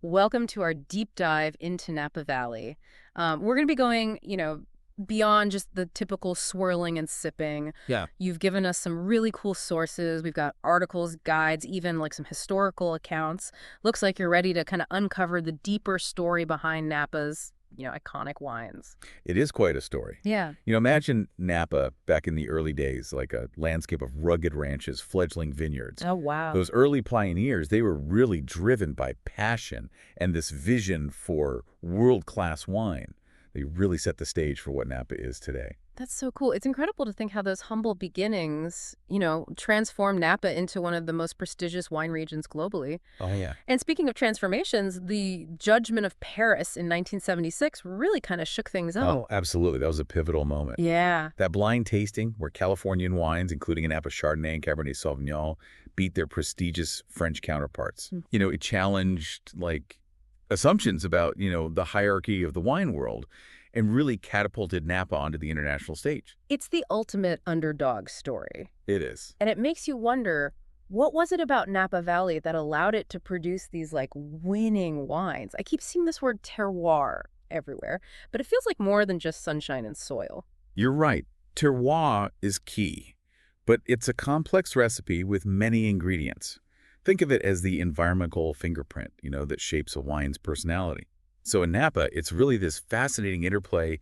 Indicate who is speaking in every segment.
Speaker 1: Welcome to our deep dive into Napa Valley. We're going to be going, beyond just the typical swirling and sipping.
Speaker 2: Yeah,
Speaker 1: You've given us some really cool sources. We've got articles, guides, even like some historical accounts. Looks like you're ready to kind of uncover the deeper story behind Napa's, iconic wines.
Speaker 2: it is quite a story.
Speaker 1: Yeah.
Speaker 2: Imagine Napa back in the early days, like a landscape of rugged ranches, fledgling vineyards.
Speaker 1: Oh, wow.
Speaker 2: Those early pioneers, they were really driven by passion and this vision for world-class wine. They really set the stage for what Napa is today.
Speaker 1: That's so cool. It's incredible to think how those humble beginnings, transformed Napa into one of the most prestigious wine regions globally.
Speaker 2: Oh, yeah.
Speaker 1: And speaking of transformations, the Judgment of Paris in 1976 really kind of shook things up.
Speaker 2: Oh, absolutely. That was a pivotal moment.
Speaker 1: Yeah.
Speaker 2: That blind tasting where Californian wines, including a Napa Chardonnay and Cabernet Sauvignon, beat their prestigious French counterparts.
Speaker 1: Mm.
Speaker 2: It challenged, assumptions about, the hierarchy of the wine world and really catapulted Napa onto the international stage.
Speaker 1: It's the ultimate underdog story.
Speaker 2: It is.
Speaker 1: And it makes you wonder, what was it about Napa Valley that allowed it to produce these like winning wines? I keep seeing this word terroir everywhere, but it feels like more than just sunshine and soil.
Speaker 2: You're right. Terroir is key, but it's a complex recipe with many ingredients. Think of it as the environmental fingerprint, that shapes a wine's personality. So in Napa, it's really this fascinating interplay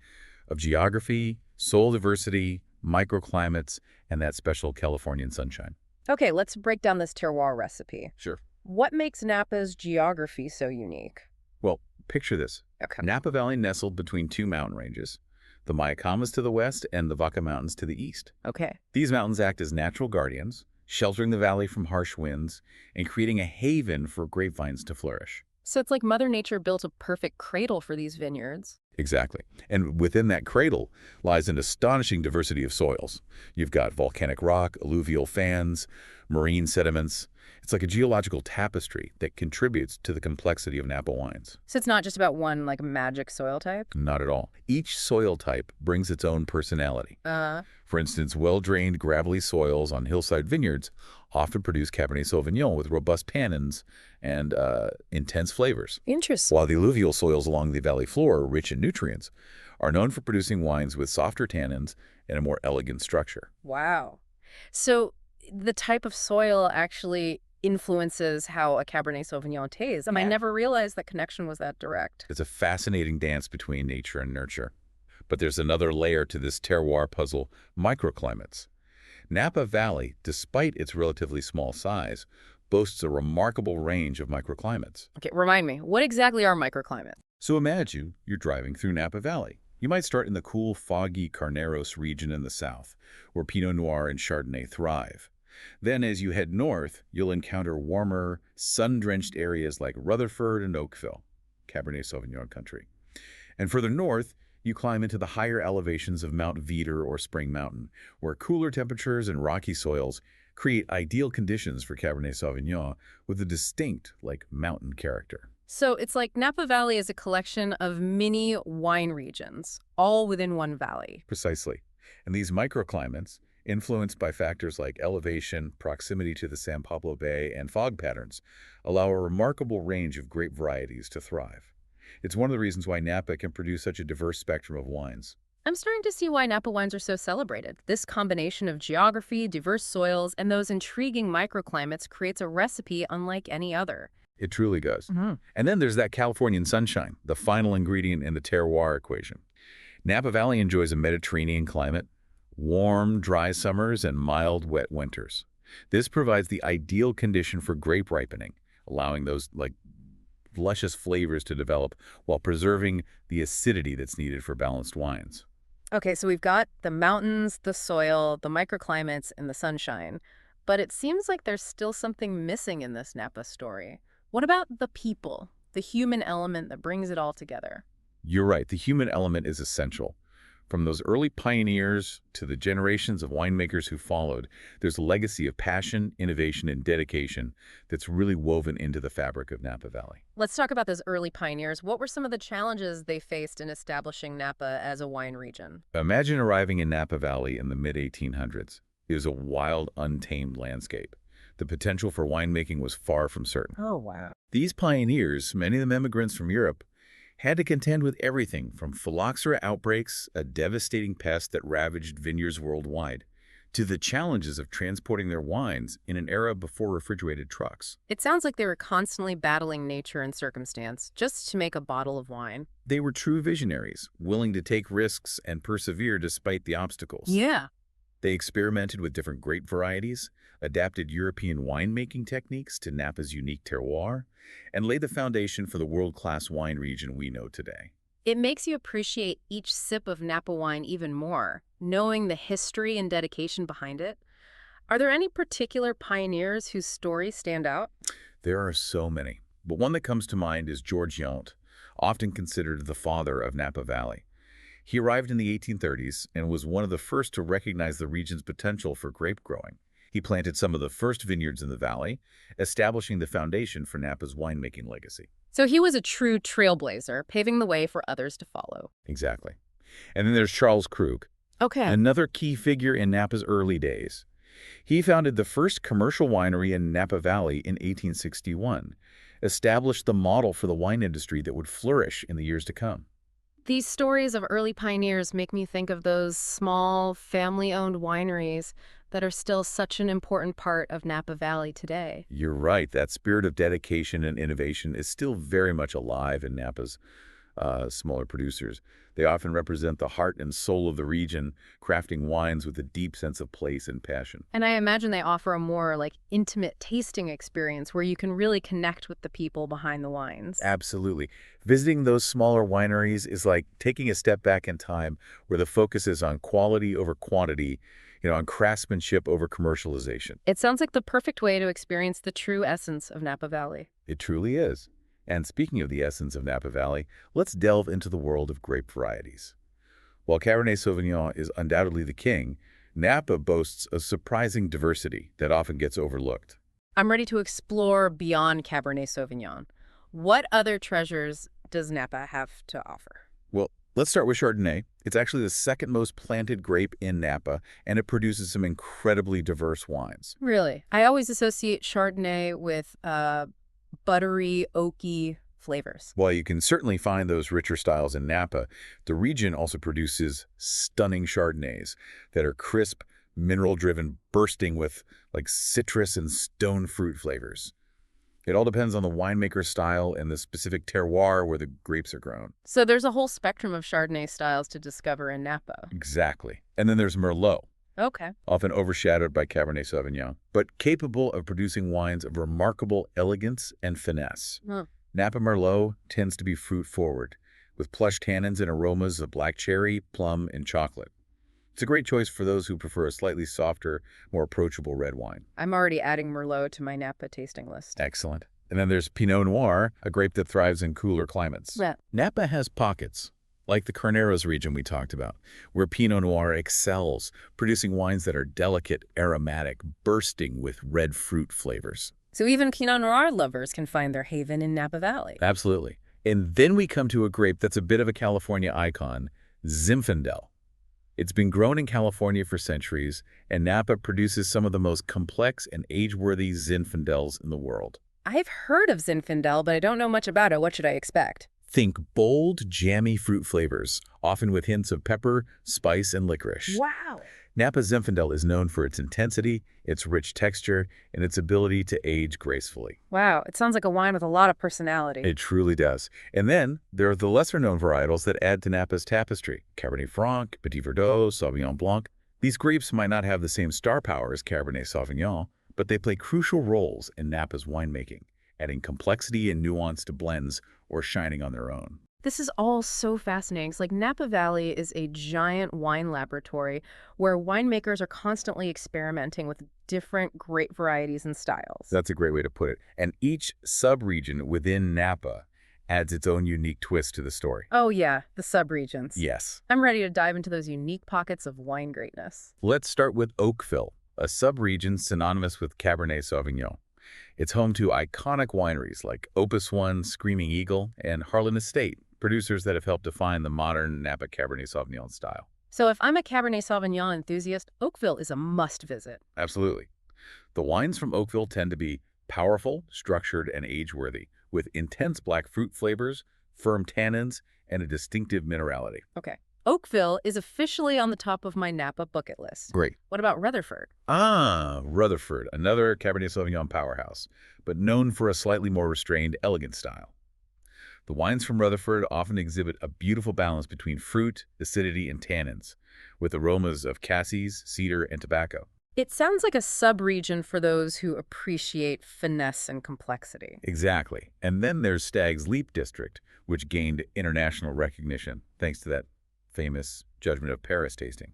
Speaker 2: of geography, soil diversity, microclimates, and that special Californian sunshine.
Speaker 1: Okay, let's break down this terroir recipe.
Speaker 2: Sure.
Speaker 1: What makes Napa's geography so unique?
Speaker 2: Well, picture this.
Speaker 1: Okay.
Speaker 2: Napa Valley nestled between two mountain ranges, the Mayacamas to the west and the Vaca Mountains to the east.
Speaker 1: Okay.
Speaker 2: These mountains act as natural guardians, sheltering the valley from harsh winds and creating a haven for grapevines to flourish.
Speaker 1: So it's like Mother Nature built a perfect cradle for these vineyards.
Speaker 2: Exactly. And within that cradle lies an astonishing diversity of soils. You've got volcanic rock, alluvial fans, marine sediments. It's like a geological tapestry that contributes to the complexity of Napa wines.
Speaker 1: So it's not just about one like magic soil type?
Speaker 2: Not at all. Each soil type brings its own personality.
Speaker 1: Uh,
Speaker 2: For instance, well-drained, gravelly soils on hillside vineyards often produce Cabernet Sauvignon with robust tannins and intense flavors,
Speaker 1: Interesting.
Speaker 2: while the alluvial soils along the valley floor, rich in nutrients, are known for producing wines with softer tannins and a more elegant structure.
Speaker 1: Wow. So the type of soil actually influences how a Cabernet Sauvignon tastes. I
Speaker 2: Yeah.
Speaker 1: never realized that connection was that direct.
Speaker 2: It's a fascinating dance between nature and nurture. But there's another layer to this terroir puzzle: microclimates. Napa Valley, despite its relatively small size, boasts a remarkable range of microclimates.
Speaker 1: Okay, remind me, what exactly are microclimates?
Speaker 2: So imagine you're driving through Napa Valley. You might start in the cool, foggy Carneros region in the south, where Pinot Noir and Chardonnay thrive. Then as you head north, you'll encounter warmer, sun-drenched areas like Rutherford and Oakville, Cabernet Sauvignon country. And further north, you climb into the higher elevations of Mount Veeder or Spring Mountain, where cooler temperatures and rocky soils create ideal conditions for Cabernet Sauvignon with a distinct, mountain character.
Speaker 1: So it's like Napa Valley is a collection of mini wine regions, all within one valley.
Speaker 2: Precisely. And these microclimates, influenced by factors like elevation, proximity to the San Pablo Bay, and fog patterns, allow a remarkable range of grape varieties to thrive. It's one of the reasons why Napa can produce such a diverse spectrum of wines.
Speaker 1: I'm starting to see why Napa wines are so celebrated. This combination of geography, diverse soils, and those intriguing microclimates creates a recipe unlike any other.
Speaker 2: It truly does.
Speaker 1: Hmm.
Speaker 2: And then there's that Californian sunshine, the final ingredient in the terroir equation. Napa Valley enjoys a Mediterranean climate, warm, dry summers, and mild, wet winters. This provides the ideal condition for grape ripening, allowing those, luscious flavors to develop while preserving the acidity that's needed for balanced wines.
Speaker 1: Okay, so we've got the mountains, the soil, the microclimates, and the sunshine. But it seems like there's still something missing in this Napa story. What about the people, the human element that brings it all together?
Speaker 2: You're right, the human element is essential. From those early pioneers to the generations of winemakers who followed, there's a legacy of passion, innovation, and dedication that's really woven into the fabric of Napa Valley.
Speaker 1: Let's talk about those early pioneers. What were some of the challenges they faced in establishing Napa as a wine region?
Speaker 2: Imagine arriving in Napa Valley in the mid-1800s. It was a wild, untamed landscape. The potential for winemaking was far from certain.
Speaker 1: Oh, wow.
Speaker 2: These pioneers, many of them immigrants from Europe, had to contend with everything from phylloxera outbreaks, a devastating pest that ravaged vineyards worldwide, to the challenges of transporting their wines in an era before refrigerated trucks.
Speaker 1: It sounds like they were constantly battling nature and circumstance just to make a bottle of wine.
Speaker 2: They were true visionaries, willing to take risks and persevere despite the obstacles.
Speaker 1: Yeah.
Speaker 2: They experimented with different grape varieties, adapted European winemaking techniques to Napa's unique terroir, and laid the foundation for the world-class wine region we know today.
Speaker 1: It makes you appreciate each sip of Napa wine even more, knowing the history and dedication behind it. Are there any particular pioneers whose stories stand out?
Speaker 2: There are so many, but one that comes to mind is George Yount, often considered the father of Napa Valley. He arrived in the 1830s and was one of the first to recognize the region's potential for grape growing. He planted some of the first vineyards in the valley, establishing the foundation for Napa's winemaking legacy.
Speaker 1: So he was a true trailblazer, paving the way for others to follow.
Speaker 2: Exactly. And then there's Charles Krug,
Speaker 1: Okay.
Speaker 2: another key figure in Napa's early days. He founded the first commercial winery in Napa Valley in 1861, established the model for the wine industry that would flourish in the years to come.
Speaker 1: These stories of early pioneers make me think of those small, family-owned wineries that are still such an important part of Napa Valley today.
Speaker 2: You're right, that spirit of dedication and innovation is still very much alive in Napa's smaller producers. They often represent the heart and soul of the region, crafting wines with a deep sense of place and passion.
Speaker 1: And I imagine they offer a more intimate tasting experience where you can really connect with the people behind the wines.
Speaker 2: Absolutely. Visiting those smaller wineries is like taking a step back in time where the focus is on quality over quantity, on craftsmanship over commercialization.
Speaker 1: It sounds like the perfect way to experience the true essence of Napa Valley.
Speaker 2: It truly is. And speaking of the essence of Napa Valley, let's delve into the world of grape varieties. While Cabernet Sauvignon is undoubtedly the king, Napa boasts a surprising diversity that often gets overlooked.
Speaker 1: I'm ready to explore beyond Cabernet Sauvignon. What other treasures does Napa have to offer?
Speaker 2: Well, let's start with Chardonnay. It's actually the second most planted grape in Napa, and it produces some incredibly diverse wines.
Speaker 1: Really? I always associate Chardonnay with buttery, oaky flavors.
Speaker 2: While you can certainly find those richer styles in Napa, the region also produces stunning Chardonnays that are crisp, mineral-driven, bursting with citrus and stone fruit flavors. It all depends on the winemaker's style and the specific terroir where the grapes are grown.
Speaker 1: So there's a whole spectrum of Chardonnay styles to discover in Napa.
Speaker 2: Exactly. And then there's Merlot,
Speaker 1: Okay.
Speaker 2: often overshadowed by Cabernet Sauvignon, but capable of producing wines of remarkable elegance and finesse.
Speaker 1: Huh.
Speaker 2: Napa Merlot tends to be fruit-forward, with plush tannins and aromas of black cherry, plum, and chocolate. It's a great choice for those who prefer a slightly softer, more approachable red wine.
Speaker 1: I'm already adding Merlot to my Napa tasting list.
Speaker 2: Excellent. And then there's Pinot Noir, a grape that thrives in cooler climates.
Speaker 1: Yeah.
Speaker 2: Napa has pockets, like the Carneros region we talked about, where Pinot Noir excels, producing wines that are delicate, aromatic, bursting with red fruit flavors.
Speaker 1: So even Pinot Noir lovers can find their haven in Napa Valley.
Speaker 2: Absolutely. And then we come to a grape that's a bit of a California icon, Zinfandel. It's been grown in California for centuries, and Napa produces some of the most complex and age-worthy Zinfandels in the world.
Speaker 1: I've heard of Zinfandel, but I don't know much about it. What should I expect?
Speaker 2: Think bold, jammy fruit flavors, often with hints of pepper, spice, and licorice.
Speaker 1: Wow.
Speaker 2: Napa Zinfandel is known for its intensity, its rich texture, and its ability to age gracefully.
Speaker 1: Wow, it sounds like a wine with a lot of personality.
Speaker 2: It truly does. And then there are the lesser-known varietals that add to Napa's tapestry: Cabernet Franc, Petit Verdot, Sauvignon Blanc. These grapes might not have the same star power as Cabernet Sauvignon, but they play crucial roles in Napa's winemaking, adding complexity and nuance to blends or shining on their own.
Speaker 1: This is all so fascinating. It's like Napa Valley is a giant wine laboratory where winemakers are constantly experimenting with different grape varieties and styles.
Speaker 2: That's a great way to put it. And each sub-region within Napa adds its own unique twist to the story.
Speaker 1: Oh yeah, the subregions.
Speaker 2: Yes.
Speaker 1: I'm ready to dive into those unique pockets of wine greatness.
Speaker 2: Let's start with Oakville, a sub-region synonymous with Cabernet Sauvignon. It's home to iconic wineries like Opus One, Screaming Eagle, and Harlan Estate, producers that have helped define the modern Napa Cabernet Sauvignon style.
Speaker 1: So if I'm a Cabernet Sauvignon enthusiast, Oakville is a must-visit.
Speaker 2: Absolutely. The wines from Oakville tend to be powerful, structured, and age-worthy, with intense black fruit flavors, firm tannins, and a distinctive minerality.
Speaker 1: Okay. Oakville is officially on the top of my Napa bucket list.
Speaker 2: Great.
Speaker 1: What about Rutherford?
Speaker 2: Ah, Rutherford, another Cabernet Sauvignon powerhouse, but known for a slightly more restrained, elegant style. The wines from Rutherford often exhibit a beautiful balance between fruit, acidity, and tannins, with aromas of cassis, cedar, and tobacco.
Speaker 1: It sounds like a sub-region for those who appreciate finesse and complexity.
Speaker 2: Exactly. And then there's Stag's Leap District, which gained international recognition thanks to that famous Judgment of Paris tasting.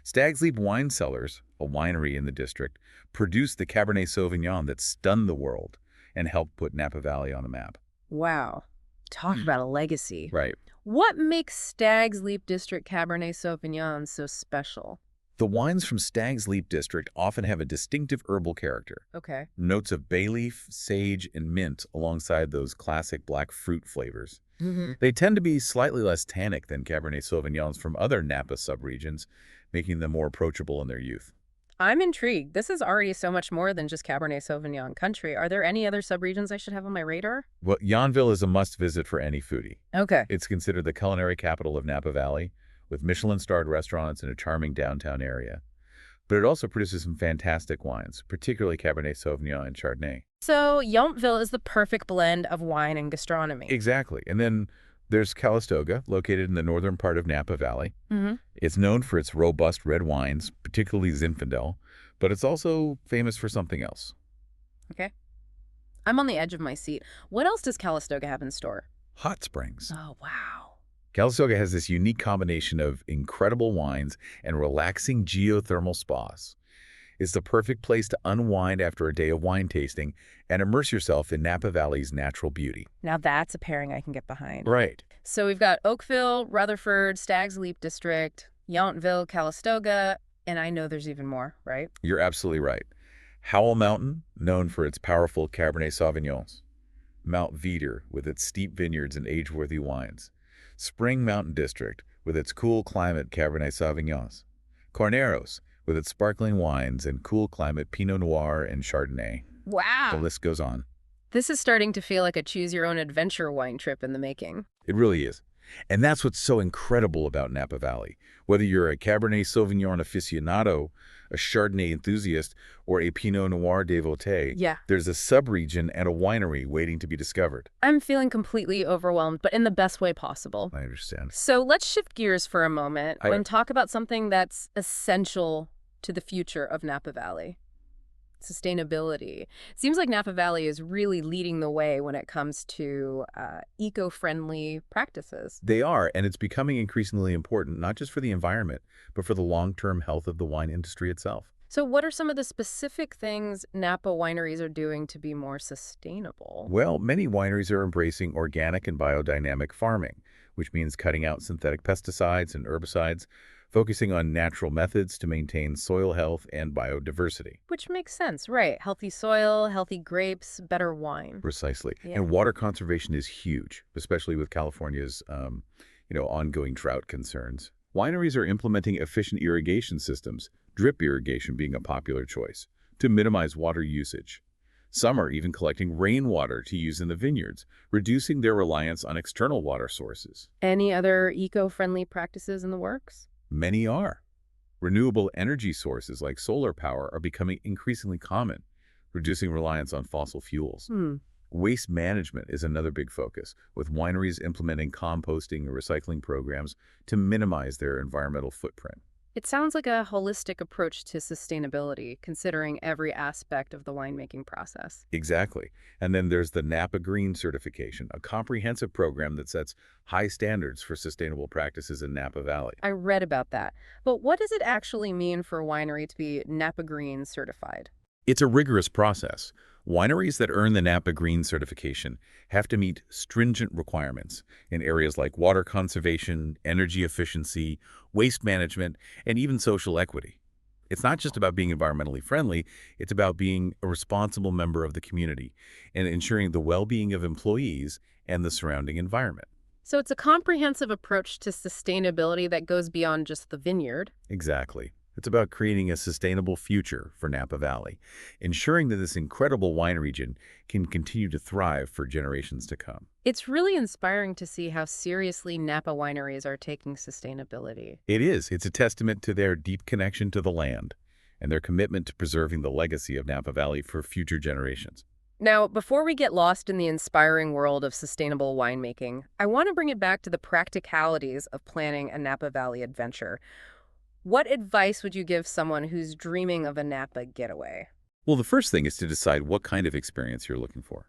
Speaker 2: Stag's Leap Wine Cellars, a winery in the district, produced the Cabernet Sauvignon that stunned the world and helped put Napa Valley on the map.
Speaker 1: Wow. Talk about a legacy.
Speaker 2: Right.
Speaker 1: What makes Stag's Leap District Cabernet Sauvignon so special?
Speaker 2: The wines from Stag's Leap District often have a distinctive herbal character.
Speaker 1: Okay.
Speaker 2: Notes of bay leaf, sage, and mint alongside those classic black fruit flavors. They tend to be slightly less tannic than Cabernet Sauvignons from other Napa subregions, making them more approachable in their youth.
Speaker 1: I'm intrigued. This is already so much more than just Cabernet Sauvignon country. Are there any other subregions I should have on my radar?
Speaker 2: Well, Yonville is a must-visit for any foodie.
Speaker 1: Okay.
Speaker 2: It's considered the culinary capital of Napa Valley, with Michelin-starred restaurants and a charming downtown area. But it also produces some fantastic wines, particularly Cabernet Sauvignon and Chardonnay.
Speaker 1: So Yountville is the perfect blend of wine and gastronomy.
Speaker 2: Exactly. And then there's Calistoga, located in the northern part of Napa Valley.
Speaker 1: Mm-hmm.
Speaker 2: It's known for its robust red wines, particularly Zinfandel, but it's also famous for something else.
Speaker 1: Okay. I'm on the edge of my seat. What else does Calistoga have in store?
Speaker 2: Hot springs.
Speaker 1: Oh, wow.
Speaker 2: Calistoga has this unique combination of incredible wines and relaxing geothermal spas. It's the perfect place to unwind after a day of wine tasting and immerse yourself in Napa Valley's natural beauty.
Speaker 1: Now that's a pairing I can get behind.
Speaker 2: Right.
Speaker 1: So we've got Oakville, Rutherford, Stag's Leap District, Yountville, Calistoga, and I know there's even more, right?
Speaker 2: You're absolutely right. Howell Mountain, known for its powerful Cabernet Sauvignons. Mount Veeder, with its steep vineyards and age-worthy wines. Spring Mountain District, with its cool climate Cabernet Sauvignons. Carneros, with its sparkling wines and cool climate Pinot Noir and Chardonnay.
Speaker 1: Wow.
Speaker 2: The list goes on.
Speaker 1: This is starting to feel like a choose-your-own-adventure wine trip in the making.
Speaker 2: It really is. And that's what's so incredible about Napa Valley. Whether you're a Cabernet Sauvignon aficionado, a Chardonnay enthusiast, or a Pinot Noir devotee,
Speaker 1: Yeah.
Speaker 2: there's a subregion and a winery waiting to be discovered.
Speaker 1: I'm feeling completely overwhelmed, but in the best way possible.
Speaker 2: I understand.
Speaker 1: So let's shift gears for a moment
Speaker 2: I-
Speaker 1: and talk about something that's essential to the future of Napa Valley. Sustainability. Seems like Napa Valley is really leading the way when it comes to eco-friendly practices.
Speaker 2: They are, and it's becoming increasingly important, not just for the environment, but for the long-term health of the wine industry itself.
Speaker 1: So what are some of the specific things Napa wineries are doing to be more sustainable?
Speaker 2: Well, many wineries are embracing organic and biodynamic farming, which means cutting out synthetic pesticides and herbicides, focusing on natural methods to maintain soil health and biodiversity.
Speaker 1: Which makes sense, right? Healthy soil, healthy grapes, better wine.
Speaker 2: Precisely.
Speaker 1: Yeah.
Speaker 2: And water conservation is huge, especially with California's ongoing drought concerns. Wineries are implementing efficient irrigation systems, drip irrigation being a popular choice, to minimize water usage. Some are even collecting rainwater to use in the vineyards, reducing their reliance on external water sources.
Speaker 1: Any other eco-friendly practices in the works?
Speaker 2: Many are. Renewable energy sources like solar power are becoming increasingly common, reducing reliance on fossil fuels. Waste management is another big focus, with wineries implementing composting and recycling programs to minimize their environmental footprint.
Speaker 1: It sounds like a holistic approach to sustainability, considering every aspect of the winemaking process.
Speaker 2: Exactly. And then there's the Napa Green certification, a comprehensive program that sets high standards for sustainable practices in Napa Valley.
Speaker 1: I read about that. But what does it actually mean for a winery to be Napa Green certified?
Speaker 2: It's a rigorous process. Wineries that earn the Napa Green certification have to meet stringent requirements in areas like water conservation, energy efficiency, waste management, and even social equity. It's not just about being environmentally friendly, it's about being a responsible member of the community and ensuring the well-being of employees and the surrounding environment.
Speaker 1: So it's a comprehensive approach to sustainability that goes beyond just the vineyard.
Speaker 2: Exactly. It's about creating a sustainable future for Napa Valley, ensuring that this incredible wine region can continue to thrive for generations to come.
Speaker 1: It's really inspiring to see how seriously Napa wineries are taking sustainability.
Speaker 2: It is. It's a testament to their deep connection to the land and their commitment to preserving the legacy of Napa Valley for future generations.
Speaker 1: Now, before we get lost in the inspiring world of sustainable winemaking, I want to bring it back to the practicalities of planning a Napa Valley adventure. What advice would you give someone who's dreaming of a Napa getaway?
Speaker 2: Well, the first thing is to decide what kind of experience you're looking for.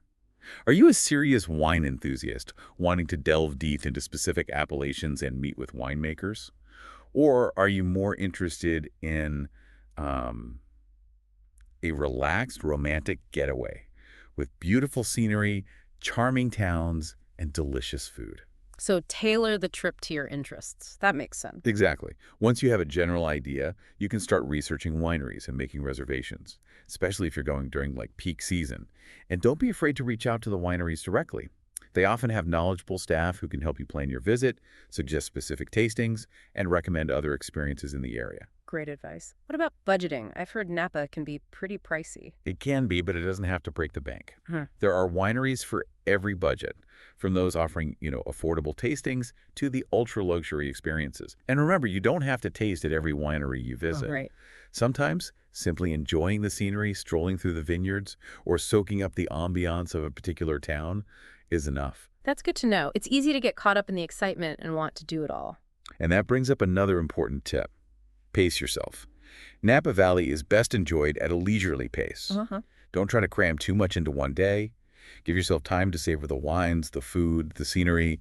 Speaker 2: Are you a serious wine enthusiast, wanting to delve deep into specific appellations and meet with winemakers? Or are you more interested in um, a relaxed, romantic getaway with beautiful scenery, charming towns, and delicious food?
Speaker 1: So tailor the trip to your interests. That makes sense.
Speaker 2: Exactly. Once you have a general idea, you can start researching wineries and making reservations, especially if you're going during like peak season. And don't be afraid to reach out to the wineries directly. They often have knowledgeable staff who can help you plan your visit, suggest specific tastings, and recommend other experiences in the area.
Speaker 1: Great advice. What about budgeting? I've heard Napa can be pretty pricey.
Speaker 2: It can be, but it doesn't have to break the bank.
Speaker 1: Hmm.
Speaker 2: There are wineries for every budget, from those offering, affordable tastings to the ultra-luxury experiences. And remember, you don't have to taste at every winery you
Speaker 1: Oh,
Speaker 2: visit.
Speaker 1: right.
Speaker 2: Sometimes, simply enjoying the scenery, strolling through the vineyards, or soaking up the ambiance of a particular town is enough.
Speaker 1: That's good to know. It's easy to get caught up in the excitement and want to do it all.
Speaker 2: And that brings up another important tip. Pace yourself. Napa Valley is best enjoyed at a leisurely pace.
Speaker 1: Uh-huh.
Speaker 2: Don't try to cram too much into one day. Give yourself time to savor the wines, the food, the scenery.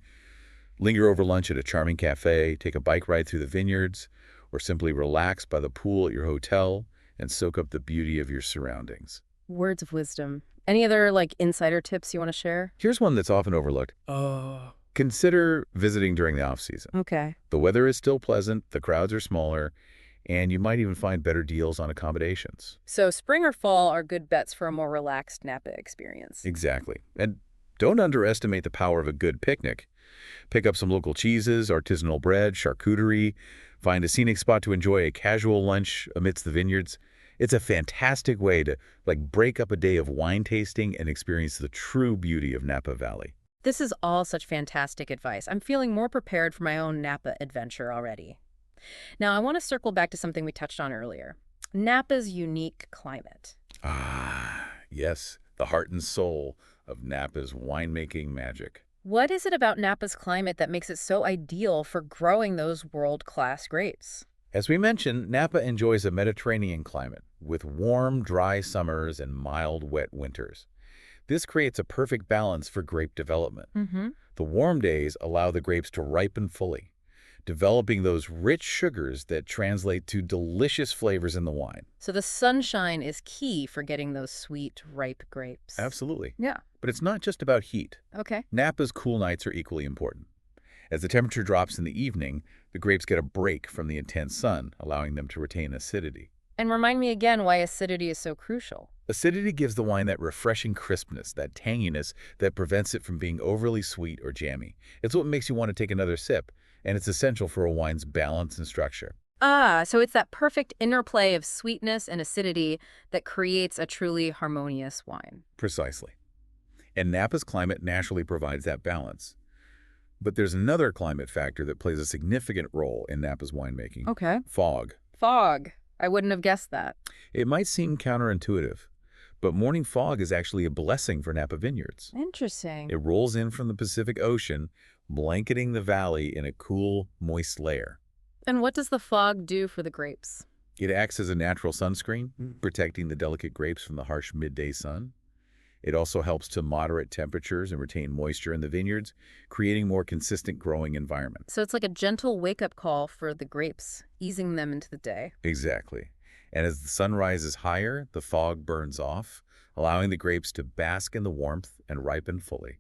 Speaker 2: Linger over lunch at a charming cafe, take a bike ride through the vineyards, or simply relax by the pool at your hotel and soak up the beauty of your surroundings.
Speaker 1: Words of wisdom. Any other, insider tips you want to share?
Speaker 2: Here's one that's often overlooked.
Speaker 1: Oh.
Speaker 2: Consider visiting during the off-season.
Speaker 1: Okay.
Speaker 2: The weather is still pleasant, the crowds are smaller, and you might even find better deals on accommodations.
Speaker 1: So spring or fall are good bets for a more relaxed Napa experience.
Speaker 2: Exactly. And don't underestimate the power of a good picnic. Pick up some local cheeses, artisanal bread, charcuterie, find a scenic spot to enjoy a casual lunch amidst the vineyards. It's a fantastic way to break up a day of wine tasting and experience the true beauty of Napa Valley.
Speaker 1: This is all such fantastic advice. I'm feeling more prepared for my own Napa adventure already. Now, I want to circle back to something we touched on earlier. Napa's unique climate.
Speaker 2: Ah, yes, the heart and soul of Napa's winemaking magic.
Speaker 1: What is it about Napa's climate that makes it so ideal for growing those world-class grapes?
Speaker 2: As we mentioned, Napa enjoys a Mediterranean climate with warm, dry summers and mild, wet winters. This creates a perfect balance for grape development.
Speaker 1: Mm-hmm.
Speaker 2: The warm days allow the grapes to ripen fully, developing those rich sugars that translate to delicious flavors in the wine.
Speaker 1: So the sunshine is key for getting those sweet, ripe grapes.
Speaker 2: Absolutely.
Speaker 1: Yeah.
Speaker 2: But it's not just about heat.
Speaker 1: Okay.
Speaker 2: Napa's cool nights are equally important. As the temperature drops in the evening, the grapes get a break from the intense sun, allowing them to retain acidity.
Speaker 1: And remind me again why acidity is so crucial.
Speaker 2: Acidity gives the wine that refreshing crispness, that tanginess that prevents it from being overly sweet or jammy. It's what makes you want to take another sip, and it's essential for a wine's balance and structure.
Speaker 1: Ah, so it's that perfect interplay of sweetness and acidity that creates a truly harmonious wine.
Speaker 2: Precisely. And Napa's climate naturally provides that balance. But there's another climate factor that plays a significant role in Napa's winemaking.
Speaker 1: Okay.
Speaker 2: Fog.
Speaker 1: Fog. I wouldn't have guessed that.
Speaker 2: It might seem counterintuitive, but morning fog is actually a blessing for Napa vineyards.
Speaker 1: Interesting.
Speaker 2: It rolls in from the Pacific Ocean, blanketing the valley in a cool, moist layer.
Speaker 1: And what does the fog do for the grapes?
Speaker 2: It acts as a natural sunscreen, protecting the delicate grapes from the harsh midday sun. It also helps to moderate temperatures and retain moisture in the vineyards, creating more consistent growing environment.
Speaker 1: So it's like a gentle wake-up call for the grapes, easing them into the day.
Speaker 2: Exactly. And as the sun rises higher, the fog burns off, allowing the grapes to bask in the warmth and ripen fully.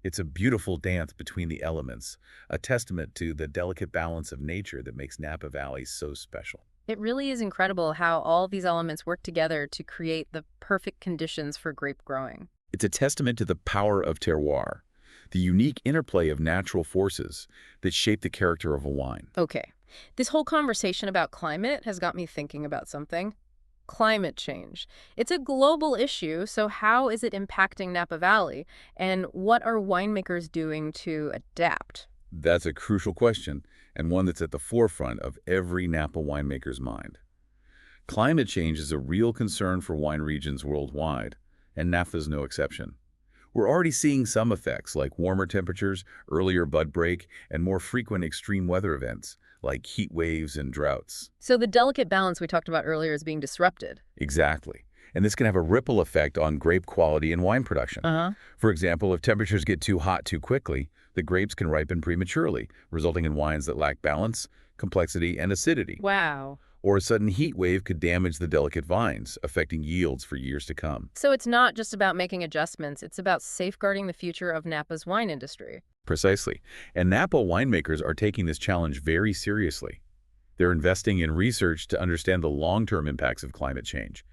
Speaker 2: It's a beautiful dance between the elements, a testament to the delicate balance of nature that makes Napa Valley so special.
Speaker 1: It really is incredible how all these elements work together to create the perfect conditions for grape growing.
Speaker 2: It's a testament to the power of terroir, the unique interplay of natural forces that shape the character of a wine.
Speaker 1: Okay. This whole conversation about climate has got me thinking about something. Climate change. It's a global issue, so how is it impacting Napa Valley? And what are winemakers doing to adapt?
Speaker 2: That's a crucial question, and one that's at the forefront of every Napa winemaker's mind. Climate change is a real concern for wine regions worldwide, and Napa is no exception. We're already seeing some effects like warmer temperatures, earlier bud break, and more frequent extreme weather events like heat waves and droughts.
Speaker 1: So the delicate balance we talked about earlier is being disrupted.
Speaker 2: Exactly. And this can have a ripple effect on grape quality and wine production.
Speaker 1: Uh-huh.
Speaker 2: For example, if temperatures get too hot too quickly, the grapes can ripen prematurely, resulting in wines that lack balance, complexity, and acidity.
Speaker 1: Wow.
Speaker 2: Or a sudden heat wave could damage the delicate vines, affecting yields for years to come.
Speaker 1: So it's not just about making adjustments, it's about safeguarding the future of Napa's wine industry.
Speaker 2: Precisely. And Napa winemakers are taking this challenge very seriously. They're investing in research to understand the long-term impacts of climate change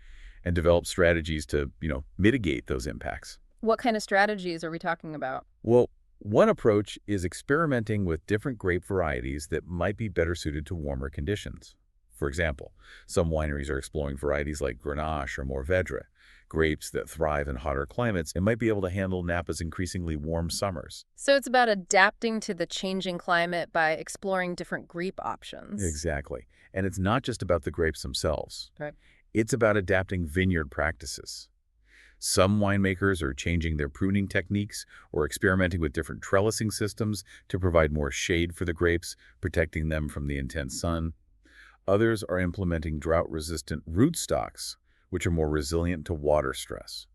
Speaker 2: and develop strategies to, mitigate those impacts.
Speaker 1: What kind of strategies are we talking about?
Speaker 2: Well, one approach is experimenting with different grape varieties that might be better suited to warmer conditions. For example, some wineries are exploring varieties like Grenache or Mourvedre, grapes that thrive in hotter climates and might be able to handle Napa's increasingly warm summers.
Speaker 1: So it's about adapting to the changing climate by exploring different grape options.
Speaker 2: Exactly. And it's not just about the grapes themselves.
Speaker 1: Right.
Speaker 2: It's about adapting vineyard practices. Some winemakers are changing their pruning techniques or experimenting with different trellising systems to provide more shade for the grapes, protecting them from the intense sun. Others are implementing drought-resistant rootstocks, which are more resilient to water stress.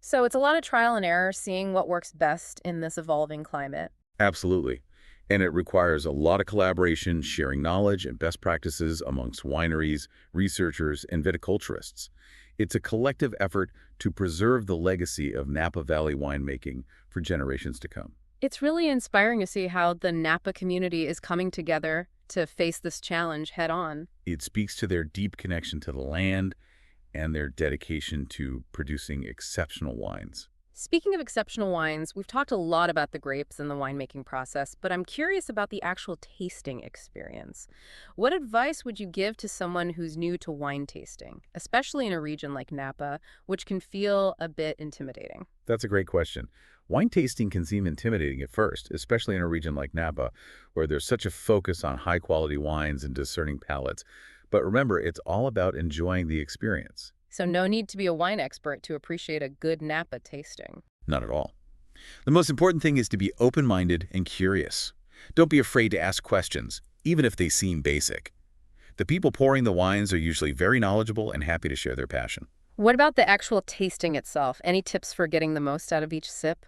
Speaker 1: So it's a lot of trial and error, seeing what works best in this evolving climate.
Speaker 2: Absolutely. And it requires a lot of collaboration, sharing knowledge and best practices amongst wineries, researchers, and viticulturists. It's a collective effort to preserve the legacy of Napa Valley winemaking for generations to come.
Speaker 1: It's really inspiring to see how the Napa community is coming together to face this challenge head on.
Speaker 2: It speaks to their deep connection to the land and their dedication to producing exceptional wines.
Speaker 1: Speaking of exceptional wines, we've talked a lot about the grapes and the winemaking process, but I'm curious about the actual tasting experience. What advice would you give to someone who's new to wine tasting, especially in a region like Napa, which can feel a bit intimidating?
Speaker 2: That's a great question. Wine tasting can seem intimidating at first, especially in a region like Napa, where there's such a focus on high-quality wines and discerning palates. But remember, it's all about enjoying the experience.
Speaker 1: So no need to be a wine expert to appreciate a good Napa tasting.
Speaker 2: Not at all. The most important thing is to be open-minded and curious. Don't be afraid to ask questions, even if they seem basic. The people pouring the wines are usually very knowledgeable and happy to share their passion.
Speaker 1: What about the actual tasting itself? Any tips for getting the most out of each sip?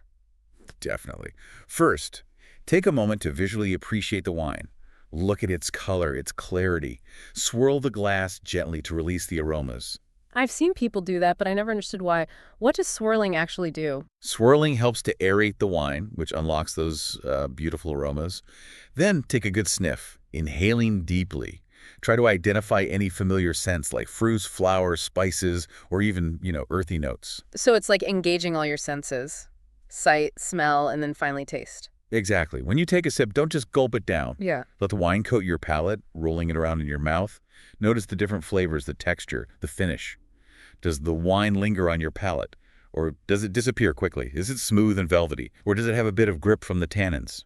Speaker 2: Definitely. First, take a moment to visually appreciate the wine. Look at its color, its clarity. Swirl the glass gently to release the aromas.
Speaker 1: I've seen people do that, but I never understood why. What does swirling actually do?
Speaker 2: Swirling helps to aerate the wine, which unlocks those beautiful aromas. Then take a good sniff, inhaling deeply. Try to identify any familiar scents like fruits, flowers, spices, or even, earthy notes.
Speaker 1: So it's like engaging all your senses. Sight, smell, and then finally taste.
Speaker 2: Exactly. When you take a sip, don't just gulp it down.
Speaker 1: Yeah.
Speaker 2: Let the wine coat your palate, rolling it around in your mouth. Notice the different flavors, the texture, the finish. Does the wine linger on your palate? Or does it disappear quickly? Is it smooth and velvety? Or does it have a bit of grip from the tannins?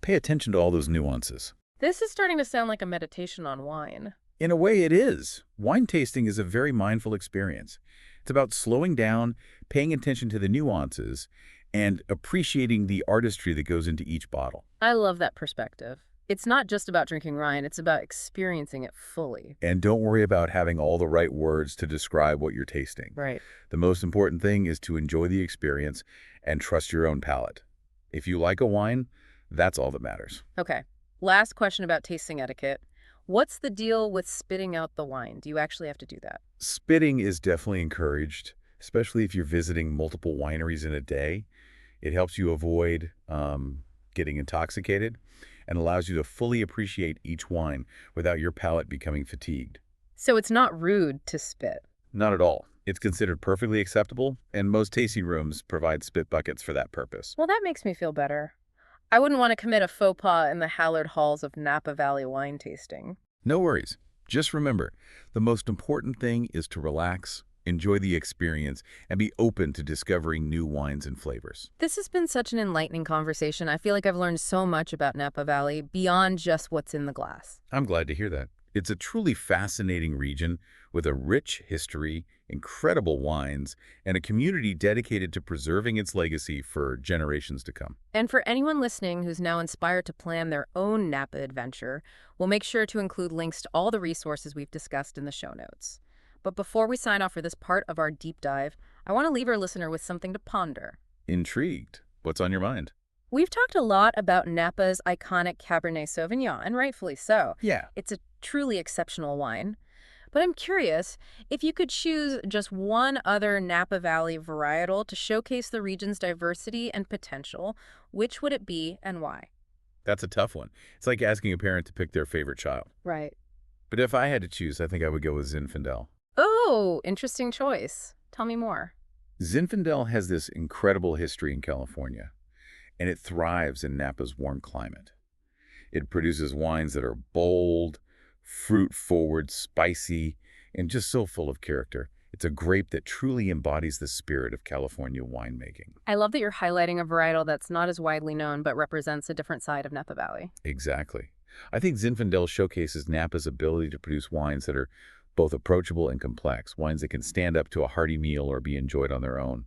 Speaker 2: Pay attention to all those nuances.
Speaker 1: This is starting to sound like a meditation on wine.
Speaker 2: In a way, it is. Wine tasting is a very mindful experience. It's about slowing down, paying attention to the nuances, and appreciating the artistry that goes into each bottle.
Speaker 1: I love that perspective. It's not just about drinking wine, it's about experiencing it fully.
Speaker 2: And don't worry about having all the right words to describe what you're tasting.
Speaker 1: Right.
Speaker 2: The most important thing is to enjoy the experience and trust your own palate. If you like a wine, that's all that matters.
Speaker 1: Okay. Last question about tasting etiquette. What's the deal with spitting out the wine? Do you actually have to do that?
Speaker 2: Spitting is definitely encouraged, especially if you're visiting multiple wineries in a day. It helps you avoid getting intoxicated and allows you to fully appreciate each wine without your palate becoming fatigued.
Speaker 1: So it's not rude to spit.
Speaker 2: Not at all. It's considered perfectly acceptable, and most tasting rooms provide spit buckets for that purpose.
Speaker 1: Well, that makes me feel better. I wouldn't want to commit a faux pas in the hallowed halls of Napa Valley wine tasting.
Speaker 2: No worries. Just remember, the most important thing is to relax, enjoy the experience, and be open to discovering new wines and flavors.
Speaker 1: This has been such an enlightening conversation. I feel like I've learned so much about Napa Valley beyond just what's in the glass.
Speaker 2: I'm glad to hear that. It's a truly fascinating region with a rich history, incredible wines, and a community dedicated to preserving its legacy for generations to come.
Speaker 1: And for anyone listening who's now inspired to plan their own Napa adventure, we'll make sure to include links to all the resources we've discussed in the show notes. But before we sign off for this part of our deep dive, I want to leave our listener with something to ponder.
Speaker 2: Intrigued? What's on your mind?
Speaker 1: We've talked a lot about Napa's iconic Cabernet Sauvignon, and rightfully so.
Speaker 2: Yeah.
Speaker 1: It's a truly exceptional wine. But I'm curious, if you could choose just one other Napa Valley varietal to showcase the region's diversity and potential, which would it be and why?
Speaker 2: That's a tough one. It's like asking a parent to pick their favorite child.
Speaker 1: Right.
Speaker 2: But if I had to choose, I think I would go with Zinfandel.
Speaker 1: Oh, interesting choice. Tell me more.
Speaker 2: Zinfandel has this incredible history in California, and it thrives in Napa's warm climate. It produces wines that are bold, fruit-forward, spicy, and just so full of character. It's a grape that truly embodies the spirit of California winemaking.
Speaker 1: I love that you're highlighting a varietal that's not as widely known but represents a different side of Napa Valley.
Speaker 2: Exactly. I think Zinfandel showcases Napa's ability to produce wines that are both approachable and complex, wines that can stand up to a hearty meal or be enjoyed on their own.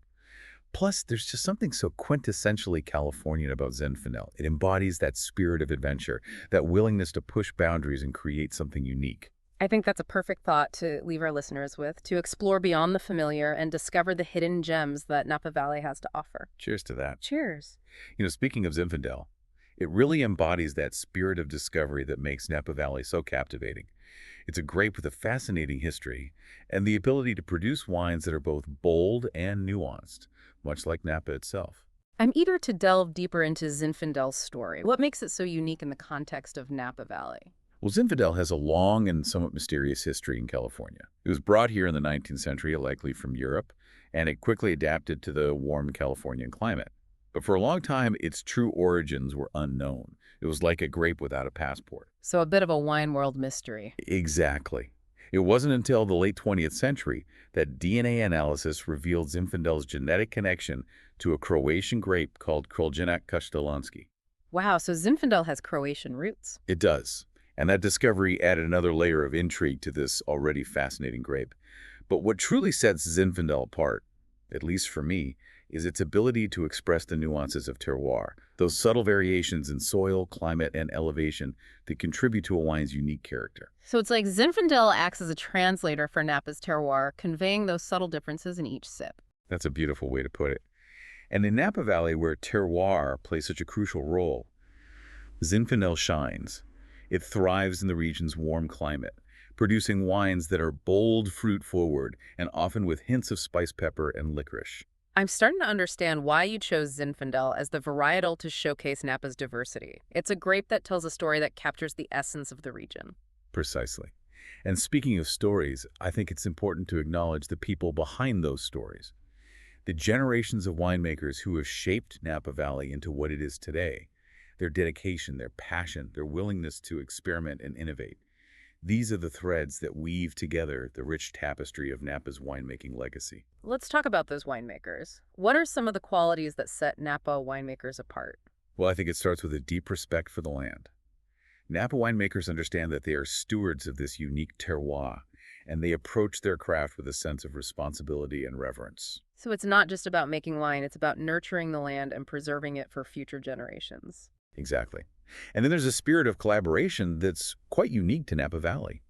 Speaker 2: Plus, there's just something so quintessentially Californian about Zinfandel. It embodies that spirit of adventure, that willingness to push boundaries and create something unique.
Speaker 1: I think that's a perfect thought to leave our listeners with, to explore beyond the familiar and discover the hidden gems that Napa Valley has to offer.
Speaker 2: Cheers to that.
Speaker 1: Cheers.
Speaker 2: Speaking of Zinfandel, it really embodies that spirit of discovery that makes Napa Valley so captivating. It's a grape with a fascinating history and the ability to produce wines that are both bold and nuanced, much like Napa itself.
Speaker 1: I'm eager to delve deeper into Zinfandel's story. What makes it so unique in the context of Napa Valley?
Speaker 2: Well, Zinfandel has a long and somewhat mysterious history in California. It was brought here in the 19th century, likely from Europe, and it quickly adapted to the warm Californian climate. But for a long time, its true origins were unknown. It was like a grape without a passport.
Speaker 1: So a bit of a wine world mystery.
Speaker 2: Exactly. It wasn't until the late 20th century that DNA analysis revealed Zinfandel's genetic connection to a Croatian grape called Kraljenak Kaštelanski.
Speaker 1: Wow, so Zinfandel has Croatian roots.
Speaker 2: It does. And that discovery added another layer of intrigue to this already fascinating grape. But what truly sets Zinfandel apart, at least for me, is its ability to express the nuances of terroir, those subtle variations in soil, climate, and elevation that contribute to a wine's unique character.
Speaker 1: So it's like Zinfandel acts as a translator for Napa's terroir, conveying those subtle differences in each sip.
Speaker 2: That's a beautiful way to put it. And in Napa Valley, where terroir plays such a crucial role, Zinfandel shines. It thrives in the region's warm climate, producing wines that are bold, fruit-forward, and often with hints of spice pepper and licorice.
Speaker 1: I'm starting to understand why you chose Zinfandel as the varietal to showcase Napa's diversity. It's a grape that tells a story that captures the essence of the region.
Speaker 2: Precisely. And speaking of stories, I think it's important to acknowledge the people behind those stories. The generations of winemakers who have shaped Napa Valley into what it is today, their dedication, their passion, their willingness to experiment and innovate. These are the threads that weave together the rich tapestry of Napa's winemaking legacy.
Speaker 1: Let's talk about those winemakers. What are some of the qualities that set Napa winemakers apart?
Speaker 2: Well, I think it starts with a deep respect for the land. Napa winemakers understand that they are stewards of this unique terroir, and they approach their craft with a sense of responsibility and reverence.
Speaker 1: So it's not just about making wine, it's about nurturing the land and preserving it for future generations.
Speaker 2: Exactly. And then there's a spirit of collaboration that's quite unique to Napa Valley.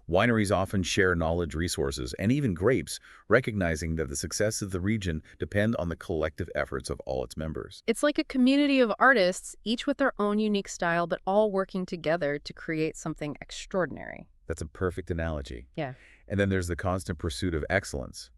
Speaker 2: Wineries often share knowledge, resources, and even grapes, recognizing that the success of the region depend on the collective efforts of all its members.
Speaker 1: It's like a community of artists, each with their own unique style, but all working together to create something extraordinary.
Speaker 2: That's a perfect analogy.
Speaker 1: Yeah.
Speaker 2: And then there's the constant pursuit of excellence,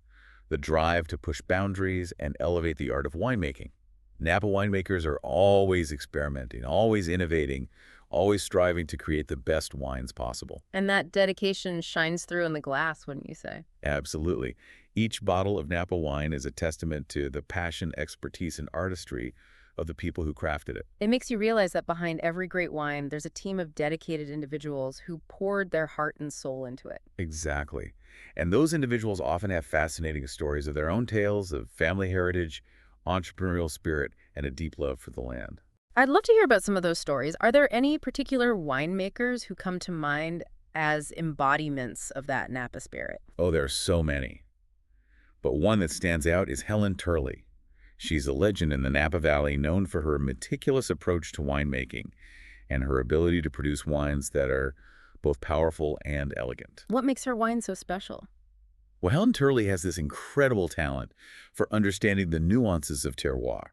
Speaker 2: the drive to push boundaries and elevate the art of winemaking. Napa winemakers are always experimenting, always innovating, always striving to create the best wines possible.
Speaker 1: And that dedication shines through in the glass, wouldn't you say?
Speaker 2: Absolutely. Each bottle of Napa wine is a testament to the passion, expertise, and artistry of the people who crafted it.
Speaker 1: It makes you realize that behind every great wine, there's a team of dedicated individuals who poured their heart and soul into it.
Speaker 2: Exactly. And those individuals often have fascinating stories of their own tales of family heritage, entrepreneurial spirit, and a deep love for the land.
Speaker 1: I'd love to hear about some of those stories. Are there any particular winemakers who come to mind as embodiments of that Napa spirit?
Speaker 2: Oh, there are so many. But one that stands out is Helen Turley. She's a legend in the Napa Valley, known for her meticulous approach to winemaking and her ability to produce wines that are both powerful and elegant.
Speaker 1: What makes her wine so special?
Speaker 2: Well, Helen Turley has this incredible talent for understanding the nuances of terroir.